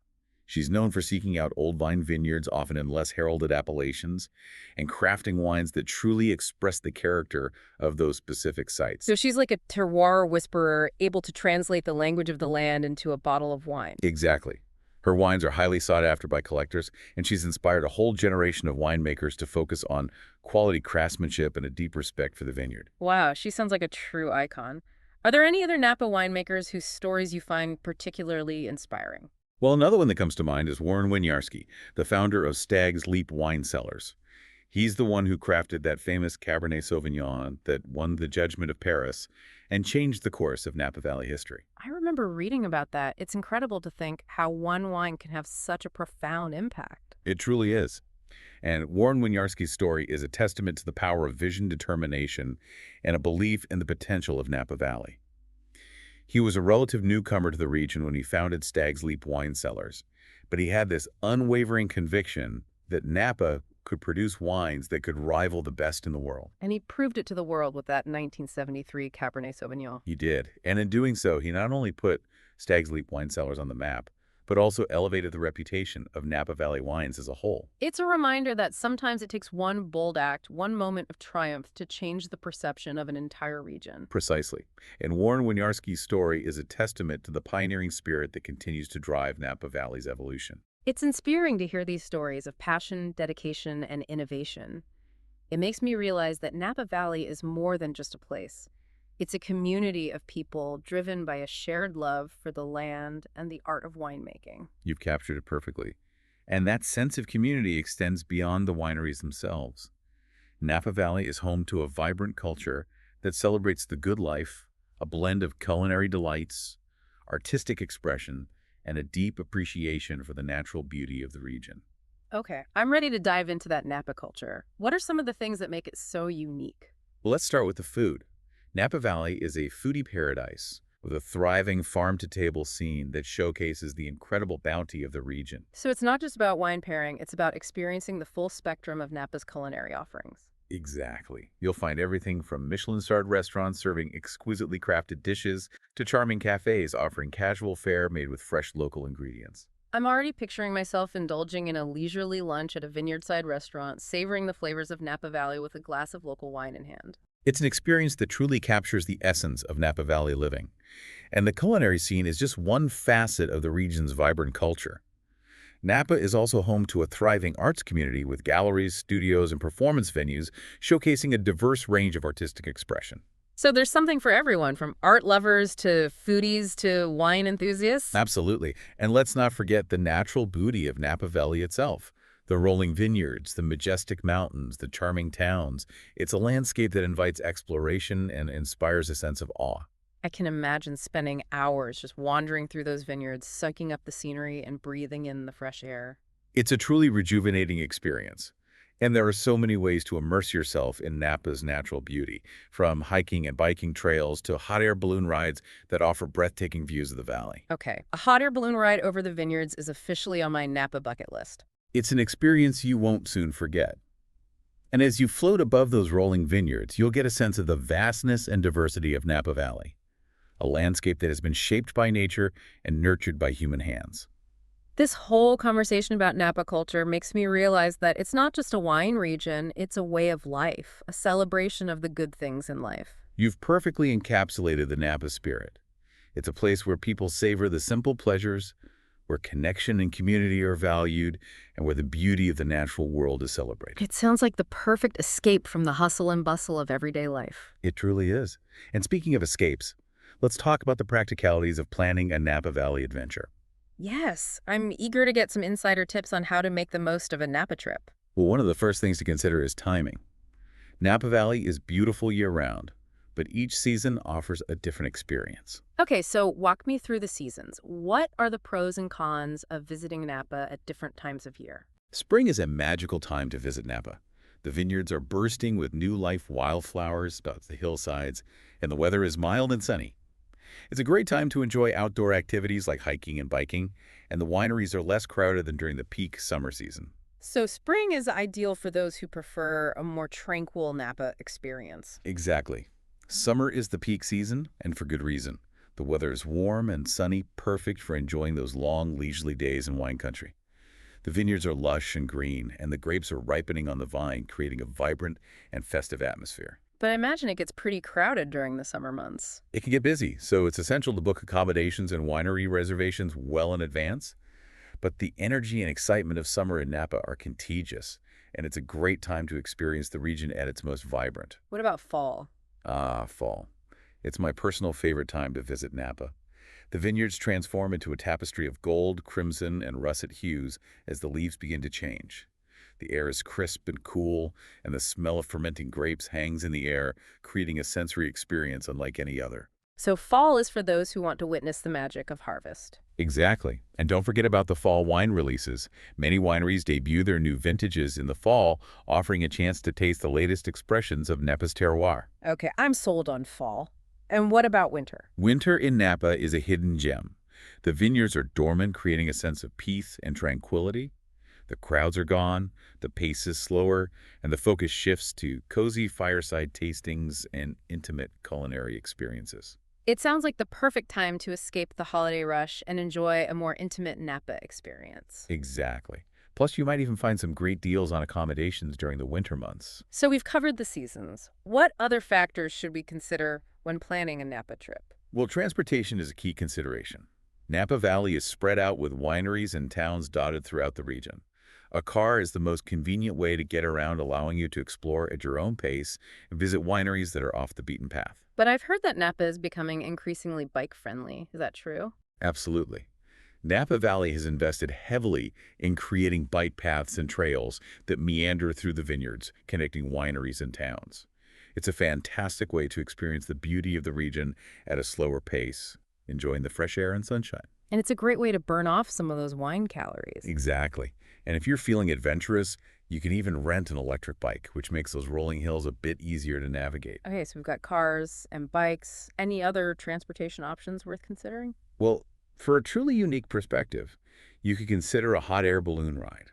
Speaker 2: She's known for seeking out old vine vineyards, often in less heralded appellations, and crafting wines that truly express the character of those specific sites.
Speaker 1: So she's like a terroir whisperer, able to translate the language of the land into a bottle of wine.
Speaker 2: Exactly. Her wines are highly sought after by collectors, and she's inspired a whole generation of winemakers to focus on quality craftsmanship and a deep respect for the vineyard.
Speaker 1: Wow, she sounds like a true icon. Are there any other Napa winemakers whose stories you find particularly inspiring?
Speaker 2: Well, another one that comes to mind is Warren Winiarski, the founder of Stag's Leap Wine Cellars. He's the one who crafted that famous Cabernet Sauvignon that won the Judgment of Paris and changed the course of Napa Valley history.
Speaker 1: I remember reading about that. It's incredible to think how one wine can have such a profound impact.
Speaker 2: It truly is. And Warren Winiarski's story is a testament to the power of vision, determination, and a belief in the potential of Napa Valley. He was a relative newcomer to the region when he founded Stag's Leap Wine Cellars, but he had this unwavering conviction that Napa could produce wines that could rival the best in the world.
Speaker 1: And he proved it to the world with that 1973 Cabernet Sauvignon.
Speaker 2: He did, and in doing so, he not only put Stag's Leap Wine Cellars on the map, but also elevated the reputation of Napa Valley wines as a whole.
Speaker 1: It's a reminder that sometimes it takes one bold act, one moment of triumph to change the perception of an entire region.
Speaker 2: Precisely. And Warren Winiarski's story is a testament to the pioneering spirit that continues to drive Napa Valley's evolution.
Speaker 1: It's inspiring to hear these stories of passion, dedication, and innovation. It makes me realize that Napa Valley is more than just a place. It's a community of people driven by a shared love for the land and the art of winemaking.
Speaker 2: You've captured it perfectly. And that sense of community extends beyond the wineries themselves. Napa Valley is home to a vibrant culture that celebrates the good life, a blend of culinary delights, artistic expression, and a deep appreciation for the natural beauty of the region.
Speaker 1: Okay, I'm ready to dive into that Napa culture. What are some of the things that make it so unique?
Speaker 2: Well, let's start with the food. Napa Valley is a foodie paradise with a thriving farm-to-table scene that showcases the incredible bounty of the region.
Speaker 1: So it's not just about wine pairing, it's about experiencing the full spectrum of Napa's culinary offerings.
Speaker 2: Exactly. You'll find everything from Michelin-starred restaurants serving exquisitely crafted dishes to charming cafes offering casual fare made with fresh local ingredients.
Speaker 1: I'm already picturing myself indulging in a leisurely lunch at a vineyard-side restaurant, savoring the flavors of Napa Valley with a glass of local wine in hand.
Speaker 2: It's an experience that truly captures the essence of Napa Valley living. And the culinary scene is just one facet of the region's vibrant culture. Napa is also home to a thriving arts community with galleries, studios, and performance venues showcasing a diverse range of artistic expression.
Speaker 1: So there's something for everyone, from art lovers to foodies to wine enthusiasts.
Speaker 2: Absolutely. And let's not forget the natural beauty of Napa Valley itself. The rolling vineyards, the majestic mountains, the charming towns. It's a landscape that invites exploration and inspires a sense of awe.
Speaker 1: I can imagine spending hours just wandering through those vineyards, soaking up the scenery and breathing in the fresh air.
Speaker 2: It's a truly rejuvenating experience. And there are so many ways to immerse yourself in Napa's natural beauty, from hiking and biking trails to hot air balloon rides that offer breathtaking views of the valley.
Speaker 1: Okay, a hot air balloon ride over the vineyards is officially on my Napa bucket list.
Speaker 2: It's an experience you won't soon forget. And as you float above those rolling vineyards, you'll get a sense of the vastness and diversity of Napa Valley, a landscape that has been shaped by nature and nurtured by human hands.
Speaker 1: This whole conversation about Napa culture makes me realize that it's not just a wine region, it's a way of life, a celebration of the good things in life.
Speaker 2: You've perfectly encapsulated the Napa spirit. It's a place where people savor the simple pleasures, where connection and community are valued, and where the beauty of the natural world is celebrated.
Speaker 1: It sounds like the perfect escape from the hustle and bustle of everyday life.
Speaker 2: It truly is. And speaking of escapes, let's talk about the practicalities of planning a Napa Valley adventure.
Speaker 1: Yes, I'm eager to get some insider tips on how to make the most of a Napa trip.
Speaker 2: Well, one of the first things to consider is timing. Napa Valley is beautiful year-round, but each season offers a different experience.
Speaker 1: Okay, so walk me through the seasons. What are the pros and cons of visiting Napa at different times of year?
Speaker 2: Spring is a magical time to visit Napa. The vineyards are bursting with new life wildflowers dot the hillsides, and the weather is mild and sunny. It's a great time to enjoy outdoor activities like hiking and biking, and the wineries are less crowded than during the peak summer season.
Speaker 1: So spring is ideal for those who prefer a more tranquil Napa experience.
Speaker 2: Exactly. Summer is the peak season, and for good reason. The weather is warm and sunny, perfect for enjoying those long, leisurely days in wine country. The vineyards are lush and green, and the grapes are ripening on the vine, creating a vibrant and festive atmosphere.
Speaker 1: But I imagine it gets pretty crowded during the summer months.
Speaker 2: It can get busy, so it's essential to book accommodations and winery reservations well in advance. But the energy and excitement of summer in Napa are contagious, and it's a great time to experience the region at its most vibrant.
Speaker 1: What about fall?
Speaker 2: Ah, fall. It's my personal favorite time to visit Napa. The vineyards transform into a tapestry of gold, crimson, and russet hues as the leaves begin to change. The air is crisp and cool, and the smell of fermenting grapes hangs in the air, creating a sensory experience unlike any other.
Speaker 1: So fall is for those who want to witness the magic of harvest.
Speaker 2: Exactly. And don't forget about the fall wine releases. Many wineries debut their new vintages in the fall, offering a chance to taste the latest expressions of Napa's terroir.
Speaker 1: Okay, I'm sold on fall. And what about winter?
Speaker 2: Winter in Napa is a hidden gem. The vineyards are dormant, creating a sense of peace and tranquility. The crowds are gone, the pace is slower, and the focus shifts to cozy fireside tastings and intimate culinary experiences.
Speaker 1: It sounds like the perfect time to escape the holiday rush and enjoy a more intimate Napa experience.
Speaker 2: Exactly. Plus, you might even find some great deals on accommodations during the winter months.
Speaker 1: So we've covered the seasons. What other factors should we consider when planning a Napa trip?
Speaker 2: Well, transportation is a key consideration. Napa Valley is spread out with wineries and towns dotted throughout the region. A car is the most convenient way to get around, allowing you to explore at your own pace and visit wineries that are off the beaten path.
Speaker 1: But I've heard that Napa is becoming increasingly bike-friendly. Is that true?
Speaker 2: Absolutely. Napa Valley has invested heavily in creating bike paths and trails that meander through the vineyards, connecting wineries and towns. It's a fantastic way to experience the beauty of the region at a slower pace, enjoying the fresh air and sunshine.
Speaker 1: And it's a great way to burn off some of those wine calories.
Speaker 2: Exactly. And if you're feeling adventurous, you can even rent an electric bike, which makes those rolling hills a bit easier to navigate.
Speaker 1: Okay, so we've got cars and bikes. Any other transportation options worth considering?
Speaker 2: Well, for a truly unique perspective, you could consider a hot air balloon ride.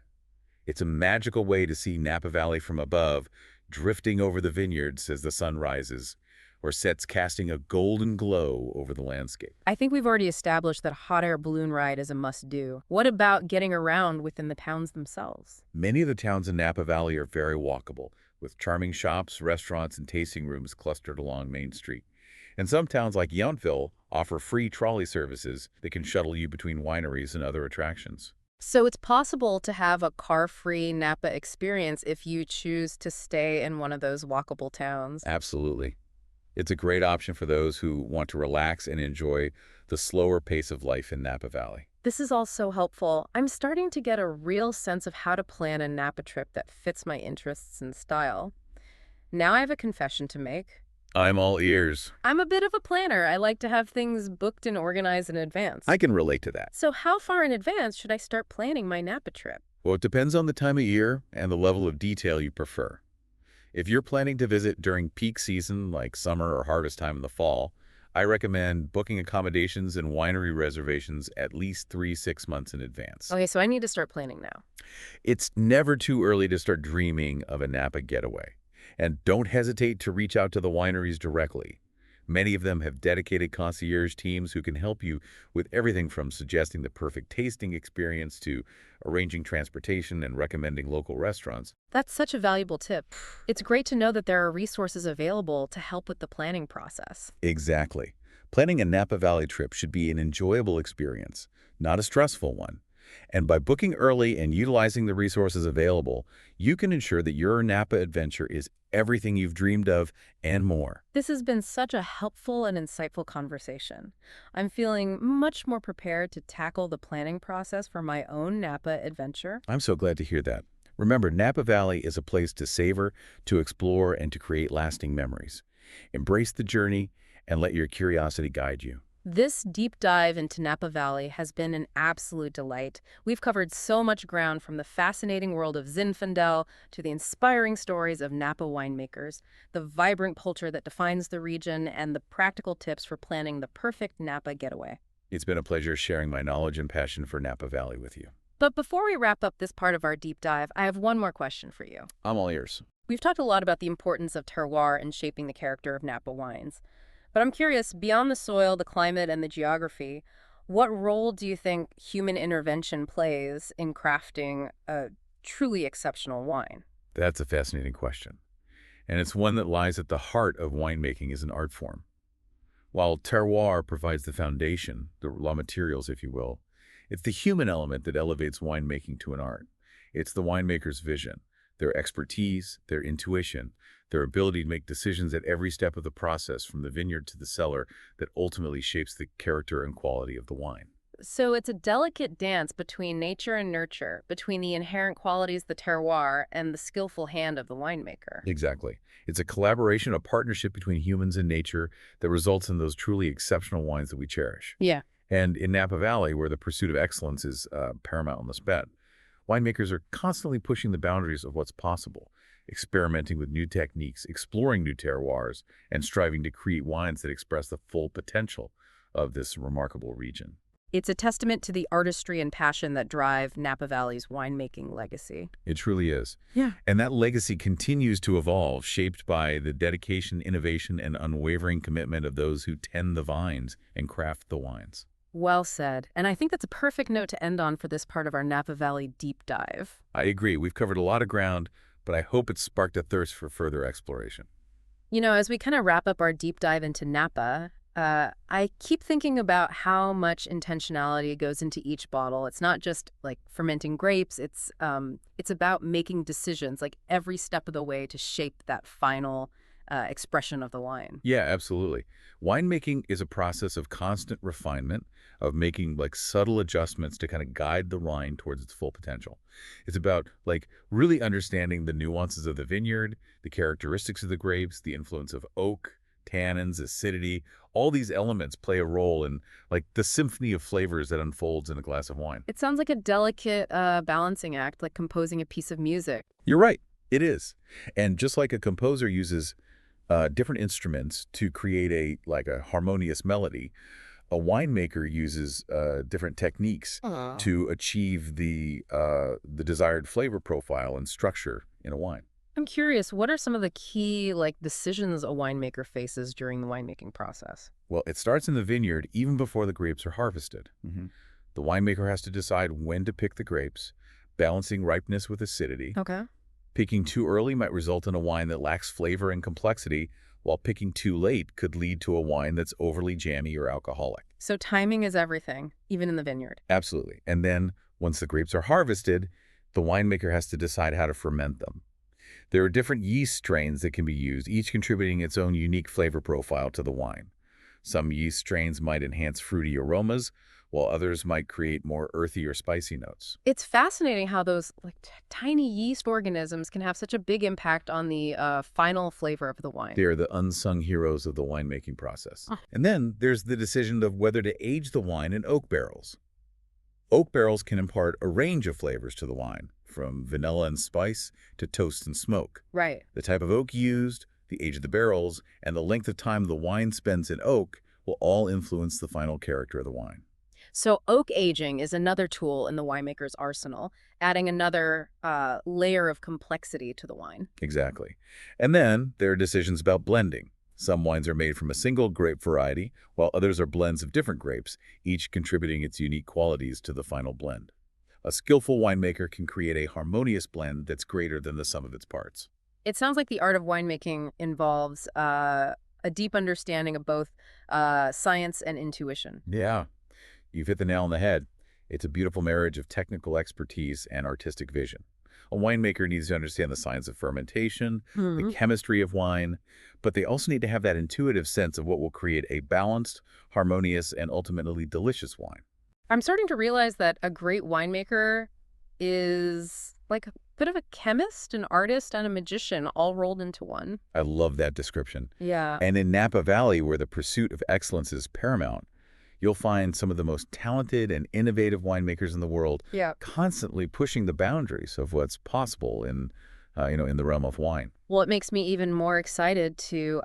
Speaker 2: It's a magical way to see Napa Valley from above, drifting over the vineyards as the sun rises, or sets casting a golden glow over the landscape.
Speaker 1: I think we've already established that a hot air balloon ride is a must-do. What about getting around within the towns themselves?
Speaker 2: Many of the towns in Napa Valley are very walkable, with charming shops, restaurants, and tasting rooms clustered along Main Street. And some towns like Yountville offer free trolley services that can shuttle you between wineries and other attractions.
Speaker 1: So it's possible to have a car-free Napa experience if you choose to stay in one of those walkable towns.
Speaker 2: Absolutely. It's a great option for those who want to relax and enjoy the slower pace of life in Napa Valley.
Speaker 1: This is all so helpful. I'm starting to get a real sense of how to plan a Napa trip that fits my interests and style. Now I have a confession to make.
Speaker 2: I'm all ears.
Speaker 1: I'm a bit of a planner. I like to have things booked and organized in advance.
Speaker 2: I can relate to that.
Speaker 1: So how far in advance should I start planning my Napa trip?
Speaker 2: Well, it depends on the time of year and the level of detail you prefer. If you're planning to visit during peak season, like summer or harvest time in the fall, I recommend booking accommodations and winery reservations at least 6 months in advance.
Speaker 1: Okay, so I need to start planning now.
Speaker 2: It's never too early to start dreaming of a Napa getaway. And don't hesitate to reach out to the wineries directly. Many of them have dedicated concierge teams who can help you with everything from suggesting the perfect tasting experience to arranging transportation and recommending local restaurants.
Speaker 1: That's such a valuable tip. It's great to know that there are resources available to help with the planning process.
Speaker 2: Exactly. Planning a Napa Valley trip should be an enjoyable experience, not a stressful one. And by booking early and utilizing the resources available, you can ensure that your Napa adventure is everything you've dreamed of and more.
Speaker 1: This has been such a helpful and insightful conversation. I'm feeling much more prepared to tackle the planning process for my own Napa adventure.
Speaker 2: I'm so glad to hear that. Remember, Napa Valley is a place to savor, to explore, and to create lasting memories. Embrace the journey and let your curiosity guide you.
Speaker 1: This deep dive into Napa Valley has been an absolute delight. We've covered so much ground from the fascinating world of Zinfandel to the inspiring stories of Napa winemakers, the vibrant culture that defines the region, and the practical tips for planning the perfect Napa getaway.
Speaker 2: It's been a pleasure sharing my knowledge and passion for Napa Valley with you.
Speaker 1: But before we wrap up this part of our deep dive, I have one more question for you.
Speaker 2: I'm all ears.
Speaker 1: We've talked a lot about the importance of terroir in shaping the character of Napa wines. But I'm curious, beyond the soil, the climate, and the geography, what role do you think human intervention plays in crafting a truly exceptional wine?
Speaker 2: That's a fascinating question. And it's one that lies at the heart of winemaking as an art form. While terroir provides the foundation, the raw materials, if you will, it's the human element that elevates winemaking to an art. It's the winemaker's vision, their expertise, their intuition, their ability to make decisions at every step of the process from the vineyard to the cellar that ultimately shapes the character and quality of the wine.
Speaker 1: So it's a delicate dance between nature and nurture, between the inherent qualities, the terroir, and the skillful hand of the winemaker.
Speaker 2: Exactly. It's a collaboration, a partnership between humans and nature that results in those truly exceptional wines that we cherish.
Speaker 1: Yeah.
Speaker 2: And in Napa Valley, where the pursuit of excellence is paramount on this bet, winemakers are constantly pushing the boundaries of what's possible, experimenting with new techniques, exploring new terroirs, and striving to create wines that express the full potential of this remarkable region.
Speaker 1: It's a testament to the artistry and passion that drive Napa Valley's winemaking legacy.
Speaker 2: It truly is.
Speaker 1: Yeah.
Speaker 2: And that legacy continues to evolve, shaped by the dedication, innovation, and unwavering commitment of those who tend the vines and craft the wines.
Speaker 1: Well said. And I think that's a perfect note to end on for this part of our Napa Valley deep dive.
Speaker 2: I agree. We've covered a lot of ground, but I hope it's sparked a thirst for further exploration.
Speaker 1: You know, as we kind of wrap up our deep dive into Napa, I keep thinking about how much intentionality goes into each bottle. It's not just like fermenting grapes. It's about making decisions like every step of the way to shape that final expression of the wine.
Speaker 2: Yeah, absolutely. Winemaking is a process of constant refinement, of making like subtle adjustments to kind of guide the wine towards its full potential. It's about like really understanding the nuances of the vineyard, the characteristics of the grapes, the influence of oak, tannins, acidity. All these elements play a role in like the symphony of flavors that unfolds in a glass of wine.
Speaker 1: It sounds like a delicate balancing act, like composing a piece of music.
Speaker 2: You're right. It is. And just like a composer uses different instruments to create a harmonious melody, a winemaker uses different techniques to achieve the desired flavor profile and structure in a wine.
Speaker 1: I'm curious, what are some of the key decisions a winemaker faces during the winemaking process?
Speaker 2: Well, it starts in the vineyard even before the grapes are harvested. The winemaker has to decide when to pick the grapes, balancing ripeness with acidity.
Speaker 1: Okay.
Speaker 2: Picking too early might result in a wine that lacks flavor and complexity, while picking too late could lead to a wine that's overly jammy or alcoholic.
Speaker 1: So timing is everything, even in the vineyard.
Speaker 2: Absolutely. And then, once the grapes are harvested, the winemaker has to decide how to ferment them. There are different yeast strains that can be used, each contributing its own unique flavor profile to the wine. Some yeast strains might enhance fruity aromas, while others might create more earthy or spicy notes.
Speaker 1: It's fascinating how those tiny yeast organisms can have such a big impact on the final flavor of the wine.
Speaker 2: They are the unsung heroes of the winemaking process.
Speaker 1: Oh.
Speaker 2: And then there's the decision of whether to age the wine in oak barrels. Oak barrels can impart a range of flavors to the wine, from vanilla and spice to toast and smoke.
Speaker 1: Right.
Speaker 2: The type of oak used, the age of the barrels, and the length of time the wine spends in oak will all influence the final character of the wine.
Speaker 1: So oak aging is another tool in the winemaker's arsenal, adding another layer of complexity to the wine.
Speaker 2: Exactly. And then there are decisions about blending. Some wines are made from a single grape variety, while others are blends of different grapes, each contributing its unique qualities to the final blend. A skillful winemaker can create a harmonious blend that's greater than the sum of its parts.
Speaker 1: It sounds like the art of winemaking involves a deep understanding of both science and intuition.
Speaker 2: Yeah, you've hit the nail on the head. It's a beautiful marriage of technical expertise and artistic vision. A winemaker needs to understand the science of fermentation, the
Speaker 1: Hmm.
Speaker 2: chemistry of wine, but they also need to have that intuitive sense of what will create a balanced, harmonious, and ultimately delicious wine.
Speaker 1: I'm starting to realize that a great winemaker is like a bit of a chemist, an artist, and a magician all rolled into one.
Speaker 2: I love that description.
Speaker 1: Yeah.
Speaker 2: And in Napa Valley, where the pursuit of excellence is paramount, you'll find some of the most talented and innovative winemakers in the world
Speaker 1: Yeah.
Speaker 2: constantly pushing the boundaries of what's possible in the realm of wine.
Speaker 1: Well, it makes me even more excited to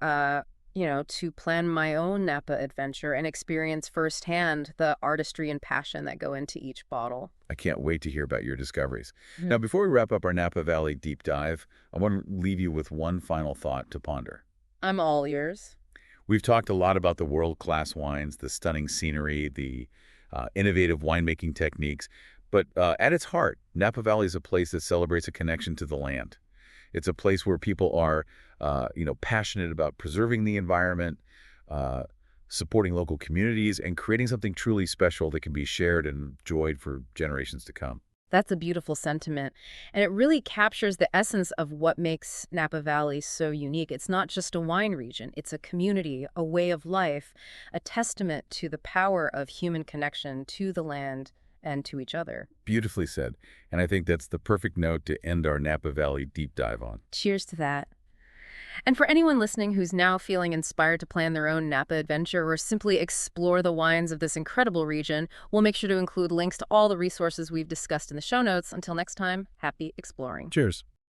Speaker 1: plan my own Napa adventure and experience firsthand the artistry and passion that go into each bottle.
Speaker 2: I can't wait to hear about your discoveries.
Speaker 1: Mhm.
Speaker 2: Now, before we wrap up our Napa Valley deep dive, I want to leave you with one final thought to ponder.
Speaker 1: I'm all ears.
Speaker 2: We've talked a lot about the world-class wines, the stunning scenery, the innovative winemaking techniques, but at its heart, Napa Valley is a place that celebrates a connection to the land. It's a place where people are, passionate about preserving the environment, uh, supporting local communities, and creating something truly special that can be shared and enjoyed for generations to come.
Speaker 1: That's a beautiful sentiment. And it really captures the essence of what makes Napa Valley so unique. It's not just a wine region, it's a community, a way of life, a testament to the power of human connection to the land and to each other.
Speaker 2: Beautifully said. And I think that's the perfect note to end our Napa Valley deep dive on.
Speaker 1: Cheers to that. And for anyone listening who's now feeling inspired to plan their own Napa adventure or simply explore the wines of this incredible region, we'll make sure to include links to all the resources we've discussed in the show notes. Until next time, happy exploring.
Speaker 2: Cheers.